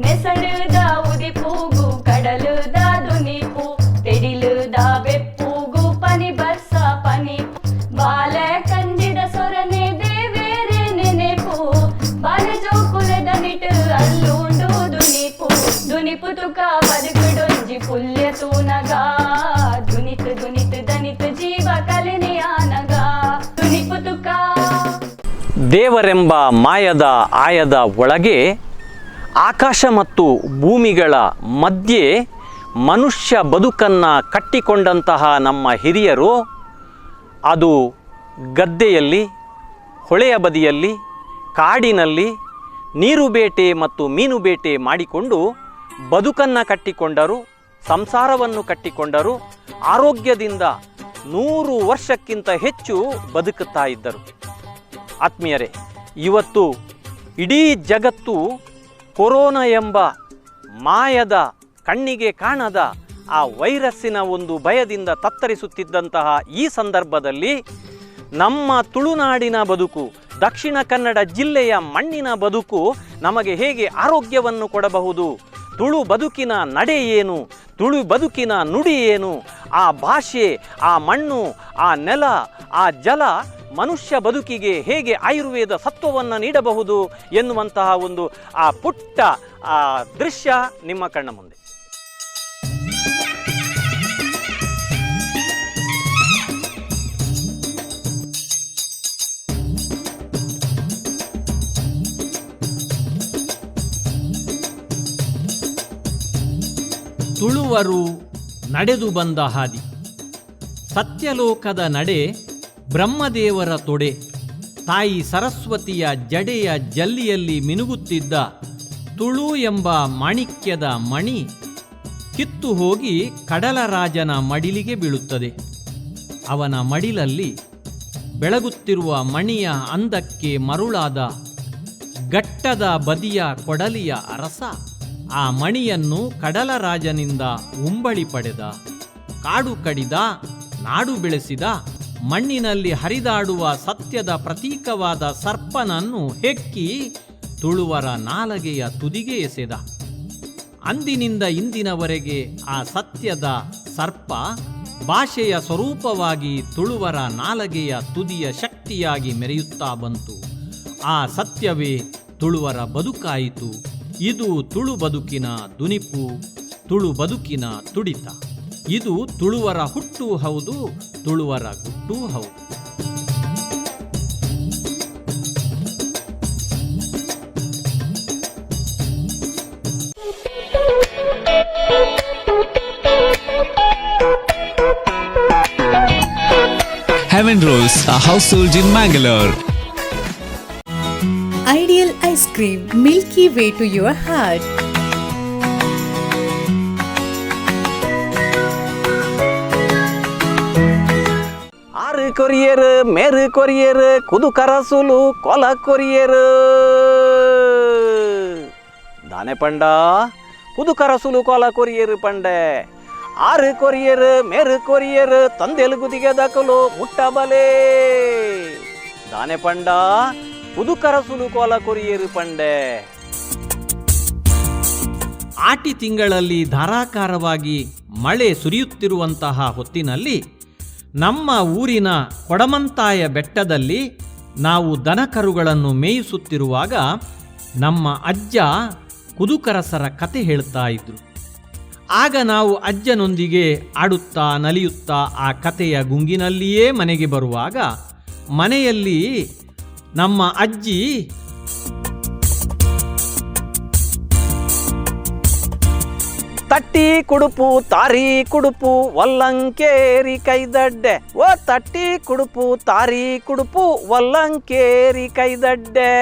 ನೆಸಳುದ ಉದಿಪೂಗು ಕಡಲುದ ದುನಿಪು ತೆಡಿಲುದ ಬೆಪ್ಪೂಗು ಪನಿ ಬರ್ಸ ಪನಿ ಬಾಲ ಕಂಜಿದ ಸೊರನೆ ದೇವೇರೆ ನೆನೆಪು ಬಾಲ ಜೋಕುಲದ ನಿಟು ಅಲ್ಲುಂಡು ದುನಿಪು ದುನಿಪು ತುಕ ಬದುಕುಡೊಂಜಿ ಪುಲ್ಯ ತೂನಗ ದುನಿತು ದುನಿತು ದನಿತು ಜೀವ ಕಲೆನೆಯಾನಗ ದುನಿಪು ತುಕ. ದೇವರೆಂಬ ಮಾಯದ ಆಯದ ಒಳಗೆ ಆಕಾಶ ಮತ್ತು ಭೂಮಿಗಳ ಮಧ್ಯೆ ಮನುಷ್ಯ ಬದುಕನ್ನು ಕಟ್ಟಿಕೊಂಡಂತಹ ನಮ್ಮ ಹಿರಿಯರು ಅದು ಗದ್ದೆಯಲ್ಲಿ, ಹೊಳೆಯ ಬದಿಯಲ್ಲಿ, ಕಾಡಿನಲ್ಲಿ ನೀರು ಬೇಟೆ ಮತ್ತು ಮೀನು ಬೇಟೆ ಮಾಡಿಕೊಂಡು ಬದುಕನ್ನು ಕಟ್ಟಿಕೊಂಡರು, ಸಂಸಾರವನ್ನು ಕಟ್ಟಿಕೊಂಡರು, ಆರೋಗ್ಯದಿಂದ 100 ವರ್ಷಕ್ಕಿಂತ ಹೆಚ್ಚು ಬದುಕುತ್ತಾ ಇದ್ದರು. ಆತ್ಮೀಯರೇ, ಇವತ್ತು ಇಡೀ ಜಗತ್ತು ಕೊರೋನಾ ಎಂಬ ಮಾಯದ ಕಣ್ಣಿಗೆ ಕಾಣದ ಆ ವೈರಸ್ಸಿನ ಒಂದು ಭಯದಿಂದ ತತ್ತರಿಸುತ್ತಿದ್ದಂತಹ ಈ ಸಂದರ್ಭದಲ್ಲಿ ನಮ್ಮ ತುಳುನಾಡಿನ ಬದುಕು, ದಕ್ಷಿಣ ಕನ್ನಡ ಜಿಲ್ಲೆಯ ಮಣ್ಣಿನ ಬದುಕು ನಮಗೆ ಹೇಗೆ ಆರೋಗ್ಯವನ್ನು ಕೊಡಬಹುದು, ತುಳು ಬದುಕಿನ ನಡೆ ಏನು, ತುಳು ಬದುಕಿನ ನುಡಿ ಏನು, ಆ ಭಾಷೆ, ಆ ಮಣ್ಣು, ಆ ನೆಲ, ಆ ಜಲ ಮನುಷ್ಯ ಬದುಕಿಗೆ ಹೇಗೆ ಆಯುರ್ವೇದ ಸತ್ವವನ್ನು ನೀಡಬಹುದು ಎನ್ನುವಂತಹ ಒಂದು ಆ ಪುಟ್ಟ ದೃಶ್ಯ ನಿಮ್ಮ ಕಣ್ಣ ಮುಂದೆ. ತುಳುವರು ನಡೆದು ಬಂದ ಹಾದಿ, ಸತ್ಯಲೋಕದ ನಡೆ ಬ್ರಹ್ಮದೇವರ ತೊಡೆ, ತಾಯಿ ಸರಸ್ವತಿಯ ಜಡೆಯ ಜಲ್ಲಿಯಲ್ಲಿ ಮಿನುಗುತ್ತಿದ್ದ ತುಳು ಎಂಬ ಮಾಣಿಕ್ಯದ ಮಣಿ ಕಿತ್ತು ಹೋಗಿ ಕಡಲರಾಜನ ಮಡಿಲಿಗೆ ಬೀಳುತ್ತದೆ. ಅವನ ಮಡಿಲಲ್ಲಿ ಬೆಳಗುತ್ತಿರುವ ಮಣಿಯ ಅಂದಕ್ಕೆ ಮರುಳಾದ ಗಟ್ಟದ ಬದಿಯ ಕೊಡಲಿಯ ಅರಸ ಆ ಮಣಿಯನ್ನು ಕಡಲರಾಜನಿಂದ ಉಂಬಳಿ ಪಡೆದ, ಕಾಡು ಕಡಿದ, ನಾಡು ಬೆಳೆಸಿದ, ಮಣ್ಣಿನಲ್ಲಿ ಹರಿದಾಡುವ ಸತ್ಯದ ಪ್ರತೀಕವಾದ ಸರ್ಪನನ್ನು ಹೆಕ್ಕಿ ತುಳುವರ ನಾಲಗೆಯ ತುದಿಗೆ ಎಸೆದ. ಅಂದಿನಿಂದ ಇಂದಿನವರೆಗೆ ಆ ಸತ್ಯದ ಸರ್ಪ ಭಾಷೆಯ ಸ್ವರೂಪವಾಗಿ ತುಳುವರ ನಾಲಗೆಯ ತುದಿಯ ಶಕ್ತಿಯಾಗಿ ಮೆರೆಯುತ್ತಾ ಬಂತು. ಆ ಸತ್ಯವೇ ತುಳುವರ ಬದುಕಾಯಿತು. ಇದು ತುಳು ಬದುಕಿನ ದುನಿಪು, ತುಳು ಬದುಕಿನ ತುಡಿತ. ಇದು ತುಳುವರ ಹುಟ್ಟು ಹೌದು, ತುಳುವರ ಗುಟ್ಟು ಹೌದು. Heaven Rolls, a household in Mangalore. Ideal ice cream, milky way to your heart. ಆರು ಕೊರಿಯರ್, ಮೇರು ಕೊರಿಯರ್, ಕುದುಕರಸುಲು, ಕೊಲ ಕೊರಿಯರ್. ದಾನೆ ಪಂಡ ಕುದುಕರಸುಲು ಕೊಲ ಕೊರಿಯರ್ ಪಂಡೆ. ಆರು ಕೊರಿಯರ್, ಮೇರು ಕೊರಿಯರ್, ತಂದೆಲುಗುದಿಗೆ ದಕಲು ಮುಟ್ಟಬಲೆ. ದಾನೆ ಪಂಡ ಕುದುಕರಸುಲು ಕೊಲ ಕೊರಿಯರ್ ಪಂಡೆ. ಆಟಿ ತಿಂಗಳಲ್ಲಿ ಧಾರಾಕಾರವಾಗಿ ಮಳೆ ಸುರಿಯುತ್ತಿರುವಂತಹ ಹೊತ್ತಿನಲ್ಲಿ ನಮ್ಮ ಊರಿನ ಕೊಡಮಂತಾಯ ಬೆಟ್ಟದಲ್ಲಿ ನಾವು ದನಕರುಗಳನ್ನು ಮೇಯಿಸುತ್ತಿರುವಾಗ ನಮ್ಮ ಅಜ್ಜ ಕುದುಕರಸರ ಕತೆ ಹೇಳ್ತಾ ಇದ್ರು. ಆಗ ನಾವು ಅಜ್ಜನೊಂದಿಗೆ ಆಡುತ್ತಾ ನಲಿಯುತ್ತಾ ಆ ಕತೆಯ ಗುಂಗಿನಲ್ಲಿಯೇ ಮನೆಗೆ ಬರುವಾಗ ಮನೆಯಲ್ಲಿ ನಮ್ಮ ಅಜ್ಜಿ ತಟ್ಟಿ ಕುಡುಪು ತಾರಿ ಕುಡುಪು ಒಲ್ಲಂಕೇರಿ ಕೈದಡ್ಡೆ. ಓ ತಟ್ಟಿ ಕುಡುಪು ತಾರಿ ಕುಡುಪು ಒಲ್ಲಂಕೇರಿ ಕೈದಡ್ಡೆ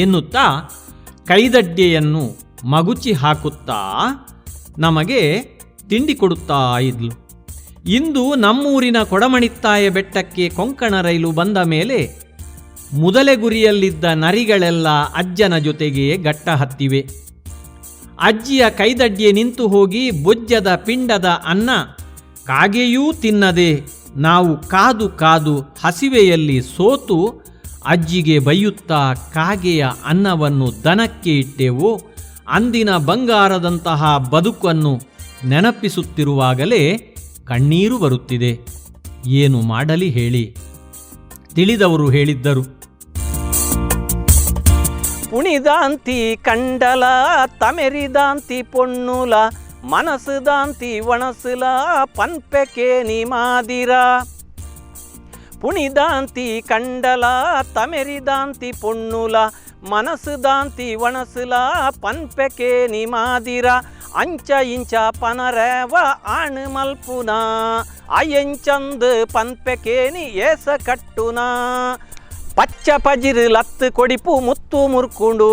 ಎನ್ನುತ್ತಾ ಕೈದಡ್ಡೆಯನ್ನು ಮಗುಚಿ ಹಾಕುತ್ತಾ ನಮಗೆ ತಿಂಡಿ ಕೊಡುತ್ತಾ ಇದ್ಲು. ಇಂದು ನಮ್ಮೂರಿನ ಕೊಡಮಣಿತ್ತಾಯ ಬೆಟ್ಟಕ್ಕೆ ಕೊಂಕಣ ರೈಲು ಬಂದ ಮೇಲೆ ಮೊದಲೇ ಗುರಿಯಲ್ಲಿದ್ದ ನರಿಗಳೆಲ್ಲ ಅಜ್ಜನ ಜೊತೆಗೆ ಗಟ್ಟ ಹತ್ತಿವೆ. ಅಜ್ಜಿಯ ಕೈದಡ್ಡಿಯೇ ನಿಂತು ಹೋಗಿ ಬೊಜ್ಜದ ಪಿಂಡದ ಅನ್ನ ಕಾಗೆಯೂ ತಿನ್ನದೆ ನಾವು ಕಾದು ಕಾದು ಹಸಿವೆಯಲ್ಲಿ ಸೋತು ಅಜ್ಜಿಗೆ ಬೈಯುತ್ತಾ ಕಾಗೆಯ ಅನ್ನವನ್ನು ದನಕ್ಕೆ ಇಟ್ಟೆವು. ಅಂದಿನ ಬಂಗಾರದಂತಹ ಬದುಕನ್ನು ನೆನಪಿಸುತ್ತಿರುವಾಗಲೇ ಕಣ್ಣೀರು ಬರುತ್ತಿದೆ. ಏನು ಮಾಡಲಿ ಹೇಳಿ? ತಿಳಿದವರು ಹೇಳಿದ್ದರು. పుణిదాంతి కండల తమెరిదాంతి పొన్నుల మనసుదాంతి వణసుల పన్పెకేని మాదిరా. పుణిదాంతి కండల తమెరిదాంతి పొన్నుల మనసుదాంతి వణసుల పన్పెకేని మాదిరా. అంచ ఇంచ పనరేవ ఆణు మల్పున అయంచందు పన్పెకేని ఏస కట్టునా. పచ్చ పజిరు లత్తు కొడిపు ముత్తు ముర్కుండు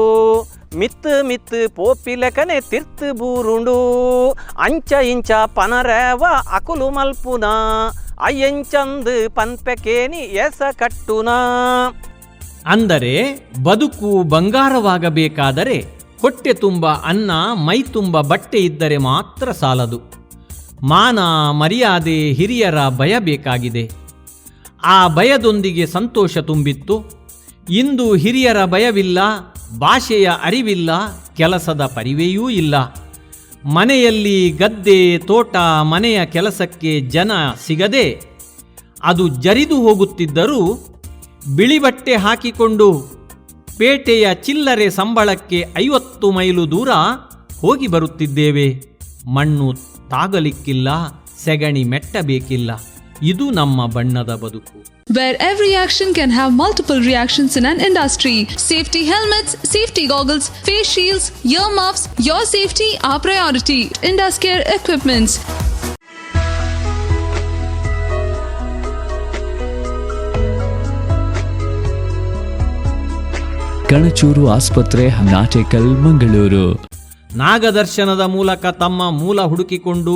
మిత్తు మిత్తు పోపిలకనే తిర్తు బూరుండు. అంచ ఇంచ పనరేవ అకులు మల్పున అయ్యంచందు ಪನ್ಪೆಕೇನಿ ಏಸ ಕಟ್ಟುನಾ. ಅಂದರೆ ಬದುಕು ಬಂಗಾರವಾಗಬೇಕಾದರೆ ಹೊಟ್ಟೆ ತುಂಬ ಅನ್ನ, ಮೈ ತುಂಬ ಬಟ್ಟೆ ಇದ್ದರೆ ಮಾತ್ರ ಸಾಲದು. ಮಾನ, ಮರ್ಯಾದೆ, ಹಿರಿಯರ ಭಯ ಬೇಕಾಗಿದೆ. ಆ ಭಯದೊಂದಿಗೆ ಸಂತೋಷ ತುಂಬಿತ್ತು. ಇಂದು ಹಿರಿಯರ ಭಯವಿಲ್ಲ, ಭಾಷೆಯ ಅರಿವಿಲ್ಲ, ಕೆಲಸದ ಪರಿವೆಯೂ ಇಲ್ಲ. ಮನೆಯಲ್ಲಿ ಗದ್ದೆ, ತೋಟ, ಮನೆಯ ಕೆಲಸಕ್ಕೆ ಜನ ಸಿಗದೆ ಅದು ಜರಿದು ಹೋಗುತ್ತಿದ್ದರೂ ಬಿಳಿ ಬಟ್ಟೆ ಹಾಕಿಕೊಂಡು ಪೇಟೆಯ ಚಿಲ್ಲರೆ ಸಂಬಳಕ್ಕೆ 50 ಮೈಲು ದೂರ ಹೋಗಿ ಬರುತ್ತಿದ್ದೇವೆ. ಮಣ್ಣು ತಾಗಲಿಕ್ಕಿಲ್ಲ, ಸೆಗಣಿ ಮೆಟ್ಟಬೇಕಿಲ್ಲ. ಇದು ನಮ್ಮ ಬಣ್ಣದ ಬದುಕು. Where every action can have multiple reactions in an industry. Safety helmets, safety goggles, face shields, earmuffs, your safety our priority. Induscare Equipments. Kanachur ಆಸ್ಪತ್ರೆ, ನಾಟೆಕಲ್, ಮಂಗಳೂರು. ನಾಗದರ್ಶನದ ಮೂಲಕ ತಮ್ಮ ಮೂಲ ಹುಡುಕಿಕೊಂಡು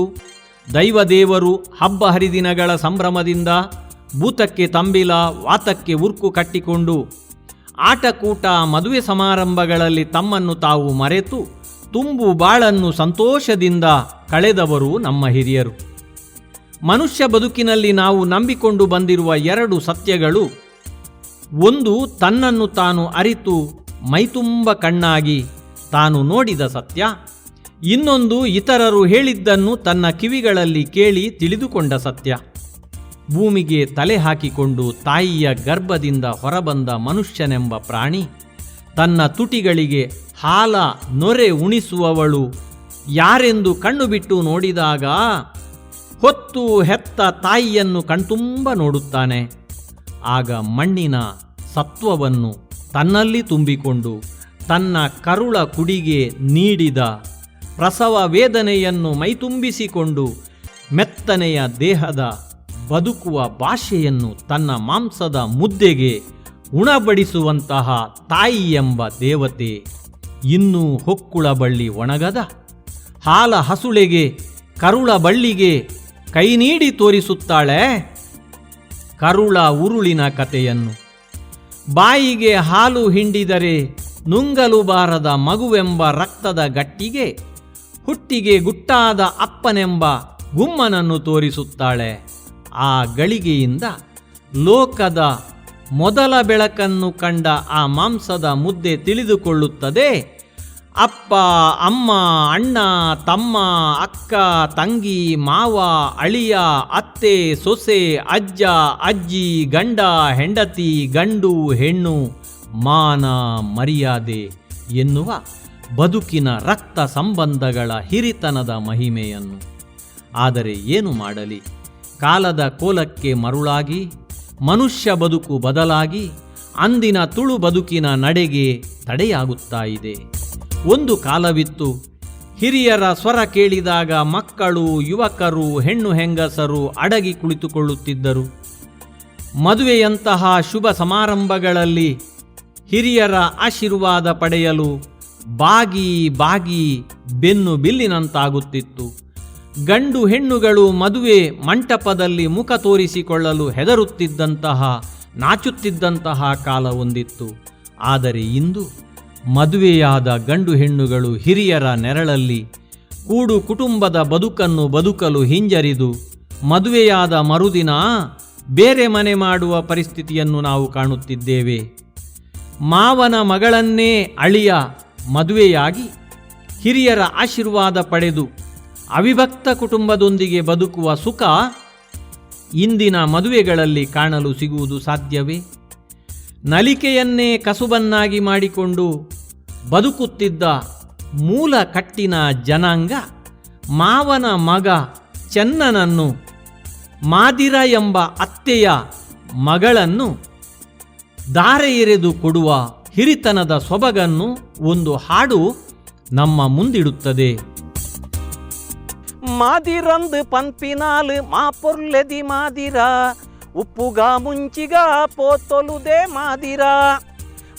ದೈವದೇವರು ಹಬ್ಬ ಹರಿದಿನಗಳ ಸಂಭ್ರಮದಿಂದ ಭೂತಕ್ಕೆ ತಂಬಿಲ, ವಾತಕ್ಕೆ ಉರ್ಕು ಕಟ್ಟಿಕೊಂಡು ಆಟಕೂಟ, ಮದುವೆ ಸಮಾರಂಭಗಳಲ್ಲಿ ತಮ್ಮನ್ನು ತಾವು ಮರೆತು ತುಂಬು ಬಾಳನ್ನು ಸಂತೋಷದಿಂದ ಕಳೆದವರು ನಮ್ಮ ಹಿರಿಯರು. ಮನುಷ್ಯ ಬದುಕಿನಲ್ಲಿ ನಾವು ನಂಬಿಕೊಂಡು ಬಂದಿರುವ 2 ಸತ್ಯಗಳು: ಒಂದು ತನ್ನನ್ನು ತಾನು ಅರಿತು ಮೈತುಂಬ ಕಣ್ಣಾಗಿ ತಾನು ನೋಡಿದ ಸತ್ಯ, ಇನ್ನೊಂದು ಇತರರು ಹೇಳಿದ್ದನ್ನು ತನ್ನ ಕಿವಿಗಳಲ್ಲಿ ಕೇಳಿ ತಿಳಿದುಕೊಂಡ ಸತ್ಯ. ಭೂಮಿಗೆ ತಲೆ ಹಾಕಿಕೊಂಡು ತಾಯಿಯ ಗರ್ಭದಿಂದ ಹೊರಬಂದ ಮನುಷ್ಯನೆಂಬ ಪ್ರಾಣಿ ತನ್ನ ತುಟಿಗಳಿಗೆ ಹಾಲ ನೊರೆ ಉಣಿಸುವವಳು ಯಾರೆಂದು ಕಣ್ಣು ಬಿಟ್ಟು ನೋಡಿದಾಗ ಹೊತ್ತು ಹೆತ್ತ ತಾಯಿಯನ್ನು ಕಣ್ತುಂಬ ನೋಡುತ್ತಾನೆ. ಆಗ ಮಣ್ಣಿನ ಸತ್ವವನ್ನು ತನ್ನಲ್ಲಿ ತುಂಬಿಕೊಂಡು ತನ್ನ ಕರುಳ ಕುಡಿಗೆ ನೀಡಿದ ಪ್ರಸವ ವೇದನೆಯನ್ನು ಮೈತುಂಬಿಸಿಕೊಂಡು ಮೆತ್ತನೆಯ ದೇಹದ ಬದುಕುವ ಭಾಷೆಯನ್ನು ತನ್ನ ಮಾಂಸದ ಮುದ್ದೆಗೆ ಉಣಬಡಿಸುವಂತಹ ತಾಯಿ ಎಂಬ ದೇವತೆ ಇನ್ನೂ ಹೊಕ್ಕುಳ ಬಳ್ಳಿ ಒಣಗದ ಹಾಲ ಹಸುಳೆಗೆ ಕರುಳ ಬಳ್ಳಿಗೆ ಕೈ ನೀಡಿ ತೋರಿಸುತ್ತಾಳೆ ಕರುಳ ಉರುಳಿನ ಕತೆಯನ್ನು. ಬಾಯಿಗೆ ಹಾಲು ಹಿಂಡಿದರೆ ನುಂಗಲು ಬಾರದ ಮಗುವೆಂಬ ರಕ್ತದ ಗಟ್ಟಿಗೆ ಹುಟ್ಟಿಗೆ ಗುಟ್ಟಾದ ಅಪ್ಪನೆಂಬ ಗುಮ್ಮನನ್ನು ತೋರಿಸುತ್ತಾಳೆ. ಆ ಗಳಿಗೆಯಿಂದ ಲೋಕದ ಮೊದಲ ಬೆಳಕನ್ನು ಕಂಡ ಆ ಮಾಂಸದ ಮುದ್ದೆ ತಿಳಿದುಕೊಳ್ಳುತ್ತದೆ. ಅಪ್ಪ, ಅಮ್ಮ, ಅಣ್ಣ, ತಮ್ಮ, ಅಕ್ಕ, ತಂಗಿ, ಮಾವ, ಅಳಿಯ, ಅತ್ತೆ, ಸೊಸೆ, ಅಜ್ಜ, ಅಜ್ಜಿ, ಗಂಡ, ಹೆಂಡತಿ, ಗಂಡು, ಹೆಣ್ಣು, ಮಾನ, ಮರ್ಯಾದೆ ಎನ್ನುವ ಬದುಕಿನ ರಕ್ತ ಸಂಬಂಧಗಳ ಹಿರಿತನದ ಮಹಿಮೆಯನ್ನು. ಆದರೆ ಏನು ಮಾಡಲಿ, ಕಾಲದ ಕೋಲಕ್ಕೆ ಮರುಳಾಗಿ ಮನುಷ್ಯ ಬದುಕು ಬದಲಾಗಿ ಅಂದಿನ ತುಳು ಬದುಕಿನ ನಡೆಗೆ ತಡೆಯಾಗುತ್ತಾ ಇದೆ. ಒಂದು ಕಾಲವಿತ್ತು, ಹಿರಿಯರ ಸ್ವರ ಕೇಳಿದಾಗ ಮಕ್ಕಳು, ಯುವಕರು, ಹೆಣ್ಣು ಹೆಂಗಸರು ಅಡಗಿ ಕುಳಿತುಕೊಳ್ಳುತ್ತಿದ್ದರು. ಮದುವೆಯಂತಹ ಶುಭ ಸಮಾರಂಭಗಳಲ್ಲಿ ಹಿರಿಯರ ಆಶೀರ್ವಾದ ಪಡೆಯಲು ಬಾಗಿ ಬಾಗಿ ಬೆನ್ನು ಬಿಲ್ಲಿನಂತಾಗುತ್ತಿತ್ತು. ಗಂಡು ಹೆಣ್ಣುಗಳು ಮದುವೆ ಮಂಟಪದಲ್ಲಿ ಮುಖ ತೋರಿಸಿಕೊಳ್ಳಲು ಹೆದರುತ್ತಿದ್ದಂತಹ, ನಾಚುತ್ತಿದ್ದಂತಹ ಕಾಲ ಒಂದಿತ್ತು. ಆದರೆ ಇಂದು ಮದುವೆಯಾದ ಗಂಡು ಹೆಣ್ಣುಗಳು ಹಿರಿಯರ ನೆರಳಲ್ಲಿ ಕೂಡು ಕುಟುಂಬದ ಬದುಕನ್ನು ಬದುಕಲು ಹಿಂಜರಿದು ಮದುವೆಯಾದ ಮರುದಿನ ಬೇರೆ ಮನೆ ಮಾಡುವ ಪರಿಸ್ಥಿತಿಯನ್ನು ನಾವು ಕಾಣುತ್ತಿದ್ದೇವೆ. ಮಾವನ ಮಗಳನ್ನೇ ಅಳಿಯ ಮದುವೆಯಾಗಿ ಹಿರಿಯರ ಆಶೀರ್ವಾದ ಪಡೆದು ಅವಿಭಕ್ತ ಕುಟುಂಬದೊಂದಿಗೆ ಬದುಕುವ ಸುಖ ಇಂದಿನ ಮದುವೆಗಳಲ್ಲಿ ಕಾಣಲು ಸಿಗುವುದು ಸಾಧ್ಯವೇ? ನಲಿಕೆಯನ್ನೇ ಕಸುಬನ್ನಾಗಿ ಮಾಡಿಕೊಂಡು ಬದುಕುತ್ತಿದ್ದ ಮೂಲ ಕಟ್ಟಿನ ಜನಾಂಗ ಮಾವನ ಮಗ ಚೆನ್ನನನ್ನು, ಮಾದಿರ ಎಂಬ ಅತ್ತೆಯ ಮಗಳನ್ನು ದಾರೆ ಎರೆದು ಕೊಡುವ ಹಿರಿತನದ ಸೊಬಗನ್ನು ಒಂದು ಹಾಡು ನಮ್ಮ ಮುಂದಿಡುತ್ತದೆ. மாதிரந்து பன்பினால் மாப்பொர்லெதி மாதிரா உப்புகா ಮುಂಚಿಗಾ ಪೋತೊಲುದೆ மாதிரா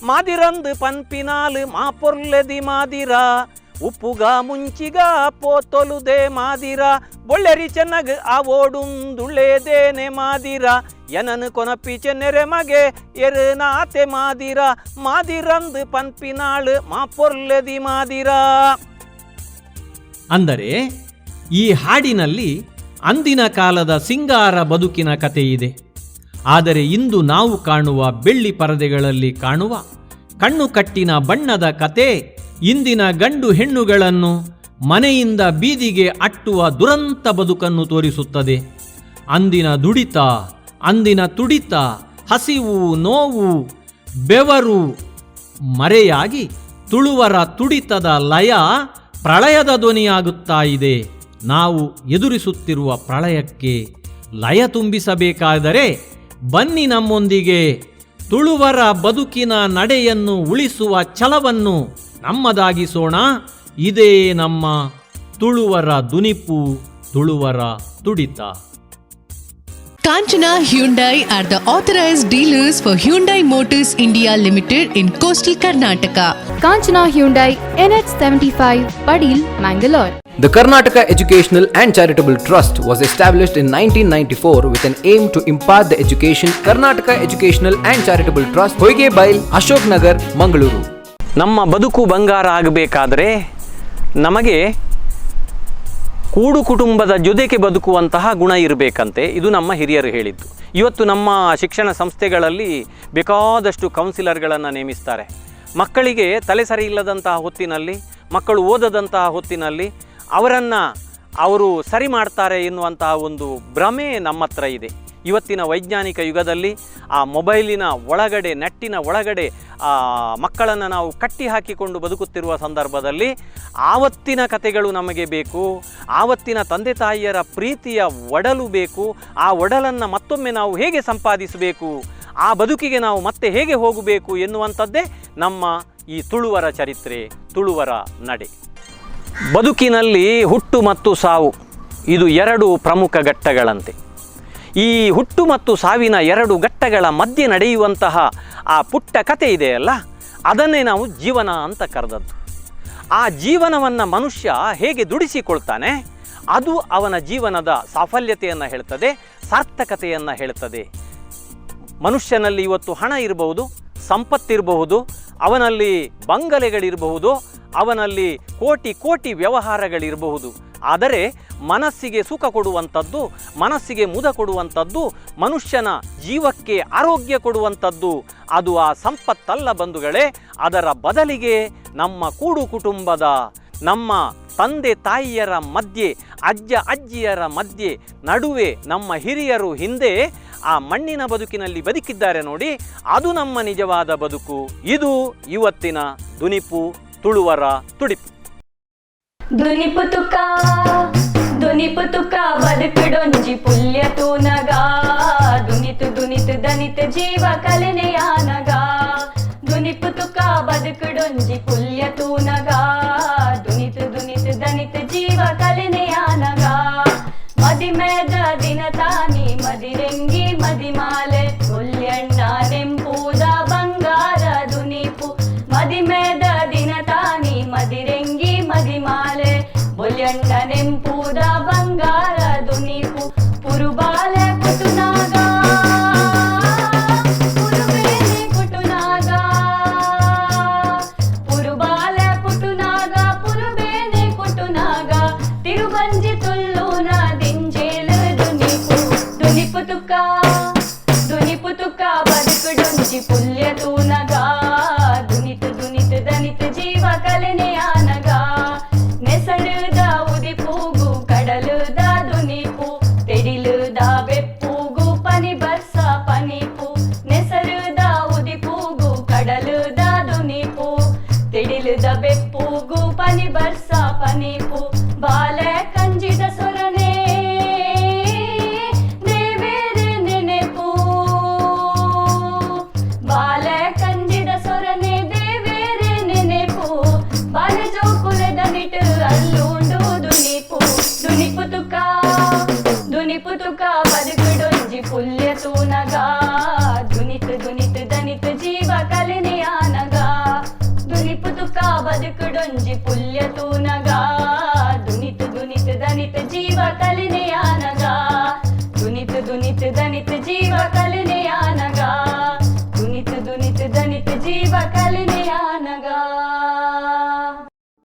மாதிரந்து பன்பினால் மாப்பொர்லெதி மாதிரா ಉಪ್ಪುಗಾ ಮುಂಚಿಗಾ ಪೋತೊಲುದೆ ಮಾದಿರ ಬೊಳ್ಳೆರಿ ಚೆನ್ನಗ್ ಆವೋಡುಂದುಳ್ಳೇದೇನೆ ಮಾದಿರ ಎನನು ಕೊನಪ್ಪಿ ಚೆನ್ನೆರೆ ಮಗೆ ಎರುನಾತೆ ಮಾದಿರ ಮಾದಿರಂದು ಪನ್ಪಿನಾಳು ಮಾಪೊರ್ಲೆದಿ ಮಾದಿರ. ಅಂದರೆ ಈ ಹಾಡಿನಲ್ಲಿ ಅಂದಿನ ಕಾಲದ ಸಿಂಗಾರ ಬದುಕಿನ ಕಥೆಯಿದೆ. ಆದರೆ ಇಂದು ನಾವು ಕಾಣುವ ಬೆಳ್ಳಿ ಪರದೆಗಳಲ್ಲಿ ಕಾಣುವ ಕಣ್ಣು ಕಟ್ಟಿನ ಬಣ್ಣದ ಕತೆ ಇಂದಿನ ಗಂಡು ಹೆಣ್ಣುಗಳನ್ನು ಮನೆಯಿಂದ ಬೀದಿಗೆ ಅಟ್ಟುವ ದುರಂತ ಬದುಕನ್ನು ತೋರಿಸುತ್ತದೆ. ಅಂದಿನ ದುಡಿತ, ಅಂದಿನ ತುಡಿತ, ಹಸಿವು, ನೋವು, ಬೆವರು ಮರೆಯಾಗಿ ತುಳುವರ ತುಡಿತದ ಲಯ ಪ್ರಳಯದ ಧ್ವನಿಯಾಗುತ್ತಾ ಇದೆ. ನಾವು ಎದುರಿಸುತ್ತಿರುವ ಪ್ರಳಯಕ್ಕೆ ಲಯ ತುಂಬಿಸಬೇಕಾದರೆ ಬನ್ನಿ ನಮ್ಮೊಂದಿಗೆ ತುಳುವರ ಬದುಕಿನ ನಡೆಯನ್ನು ಉಳಿಸುವ ಛಲವನ್ನು ನಮ್ಮದಾಗಿಸೋಣ. ಇದೇ ನಮ್ಮ ತುಳುವರ ದುನಿಪು, ತುಳುವರ ತುಡಿತ. Kanchana Hyundai are the authorized dealers for Hyundai Motors India Limited in coastal Karnataka. Kanchana Hyundai, NH75, Padil, Mangalore. The Karnataka Educational and Charitable Trust was established in 1994 with an aim to impart the education. Karnataka Educational and Charitable Trust, Hoigebail, Ashok Nagar, Mangaluru. ನಮ್ಮ ಬದುಕು ಬಂಗಾರ ಆಗಬೇಕಾದರೆ ನಮಗೆ ಕೂಡು ಕುಟುಂಬದ ಜೊತೆಗೆ ಬದುಕುವಂತಹ ಗುಣ ಇರಬೇಕಂತೆ. ಇದು ನಮ್ಮ ಹಿರಿಯರು ಹೇಳಿದ್ದು. ಇವತ್ತು ನಮ್ಮ ಶಿಕ್ಷಣ ಸಂಸ್ಥೆಗಳಲ್ಲಿ ಬೇಕಾದಷ್ಟು ಕೌನ್ಸಿಲರ್ಗಳನ್ನು ನೇಮಿಸ್ತಾರೆ. ಮಕ್ಕಳಿಗೆ ತಲೆ ಸರಿ ಇಲ್ಲದಂತಹ ಹೊತ್ತಿನಲ್ಲಿ, ಮಕ್ಕಳು ಓದದಂತಹ ಹೊತ್ತಿನಲ್ಲಿ ಅವರು ಸರಿ ಮಾಡ್ತಾರೆ ಎನ್ನುವಂತಹ ಒಂದು ಭ್ರಮೆ ನಮ್ಮ ಹತ್ರ ಇದೆ. ಇವತ್ತಿನ ವೈಜ್ಞಾನಿಕ ಯುಗದಲ್ಲಿ ಆ ಮೊಬೈಲಿನ ಒಳಗಡೆ, ನೆಟ್ಟಿನ ಒಳಗಡೆ ಮಕ್ಕಳನ್ನು ನಾವು ಕಟ್ಟಿ ಹಾಕಿಕೊಂಡು ಬದುಕುತ್ತಿರುವ ಸಂದರ್ಭದಲ್ಲಿ ಆವತ್ತಿನ ಕಥೆಗಳು ನಮಗೆ ಬೇಕು. ಆವತ್ತಿನ ತಂದೆ ತಾಯಿಯರ ಪ್ರೀತಿಯ ಒಡಲು ಬೇಕು. ಆ ಒಡಲನ್ನು ಮತ್ತೊಮ್ಮೆ ನಾವು ಹೇಗೆ ಸಂಪಾದಿಸಬೇಕು, ಆ ಬದುಕಿಗೆ ನಾವು ಮತ್ತೆ ಹೇಗೆ ಹೋಗಬೇಕು ಎನ್ನುವಂಥದ್ದೇ ನಮ್ಮ ಈ ತುಳುವರ ಚರಿತ್ರೆ, ತುಳುವರ ನಡೆ. ಬದುಕಿನಲ್ಲಿ ಹುಟ್ಟು ಮತ್ತು ಸಾವು ಇದು ಎರಡು ಪ್ರಮುಖ ಘಟ್ಟಗಳಂತೆ. ಈ ಹುಟ್ಟು ಮತ್ತು ಸಾವಿನ ಎರಡು ಘಟ್ಟಗಳ ಮಧ್ಯೆ ನಡೆಯುವಂತಹ ಆ ಪುಟ್ಟ ಕಥೆ ಇದೆಯಲ್ಲ, ಅದನ್ನೇ ನಾವು ಜೀವನ ಅಂತ ಕರೆದದ್ದು. ಆ ಜೀವನವನ್ನು ಮನುಷ್ಯ ಹೇಗೆ ದುಡಿಸಿಕೊಳ್ತಾನೆ, ಅದು ಅವನ ಜೀವನದ ಸಾಫಲ್ಯತೆಯನ್ನು ಹೇಳ್ತದೆ, ಸಾರ್ಥಕತೆಯನ್ನು ಹೇಳ್ತದೆ. ಮನುಷ್ಯನಲ್ಲಿ ಇವತ್ತು ಹಣ ಇರಬಹುದು, ಸಂಪತ್ತಿರಬಹುದು, ಅವನಲ್ಲಿ ಬಂಗಲೆಗಳಿರಬಹುದು, ಅವನಲ್ಲಿ ಕೋಟಿ ಕೋಟಿ ವ್ಯವಹಾರಗಳಿರಬಹುದು. ಆದರೆ ಮನಸ್ಸಿಗೆ ಸುಖ ಕೊಡುವಂಥದ್ದು, ಮನಸ್ಸಿಗೆ ಮುದ ಕೊಡುವಂಥದ್ದು, ಮನುಷ್ಯನ ಜೀವಕ್ಕೆ ಆರೋಗ್ಯ ಕೊಡುವಂಥದ್ದು ಅದು ಆ ಸಂಪತ್ತಲ್ಲ ಬಂಧುಗಳೇ. ಅದರ ಬದಲಿಗೆ ನಮ್ಮ ಕೂಡು ಕುಟುಂಬದ, ನಮ್ಮ ತಂದೆ ತಾಯಿಯರ ಮಧ್ಯೆ, ಅಜ್ಜ ಅಜ್ಜಿಯರ ಮಧ್ಯೆ, ನಡುವೆ ನಮ್ಮ ಹಿರಿಯರು ಹಿಂದೆ ಆ ಮಣ್ಣಿನ ಬದುಕಿನಲ್ಲಿ ಬದುಕಿದ್ದಾರೆ ನೋಡಿ, ಅದು ನಮ್ಮ ನಿಜವಾದ ಬದುಕು. ಇದು ಇವತ್ತಿನ ದುನಿಪು, ತುಳುವರ ತುಡಿಪು. ದುನಿಪು ತುಕ ಬದುಕಿಡೊಂಜಿ ಪುಲ್ಯ ತೂನಗ, ದುನಿತು ದುನಿತು ದನಿತ ಜೀವ ಕಲೆನೆಯಾನಗ. ದುನಿಪು ತುಕ ಬದುಕಿಡೊಂಜಿ ಪುಲ್ಯ ತೂನಗ, ದುನಿತು ದುನಿತು ದನಿತ ಜೀವ ಕಲೆನೆಯಾನಗ. ಮದಿಮೇದ ದಿನ ತಾನಿ ಮದಿರೆಂಗಿ ಮದಿಮಾಲೆ, ಪುಲ್ಯಣ್ಣ ನೆಂಪೂದ ಬಂಗಾರ ದುನಿಪು. ಮದಿಮೇದ ದಿನ ತಾನಿ ಮದಿರೆಂಗಿ ಮದಿಮಾಲೆ, ಬೊಲ್ಯಣ್ಣ ನೆಂಪೂದ ಬಂಗಾರ ದುನಿಪು. ಪುರುಬಾಲೆ ಕುಟುನಾಗ, ಪುರುಬೇನೆ ಕುಟುನಾಗ, ಪುರುಬಾಲೆ ಕುಟುನಾಗ, ಬೆಪ್ಪು ಗೂಪನಿ ಬರ್ಸ ಪನಿಪು ಬಾಲೆ ಕಂಜಿದ ಸೊರನೆ ದೇವೇರೆ ನೆನೆಪು ಬಾಲೆ ಕಂಜಿದ ಸೊರನೆ ದೇವೇರೆ ನೆನೆಪು ಬಾಲೆ ಜೋಕುಲೆದ ನಿಟ್ಟು ಅಲ್ಲುಂಡು ದುನಿಪು ದುನಿಪು ತುಕ ಬದುಕುಡೊಂಜಿ ಪುಲ್ಯ ತೂನಗ ದುನಿತು ದುನಿತು ದನಿತು ಜೀವ ಕಲಿನೆಯಾನಗ ದುನಿಪು ತುಕ ಬದುಕುಡೊಂಜಿ ಪುಲ್ಯ ತೂನಗ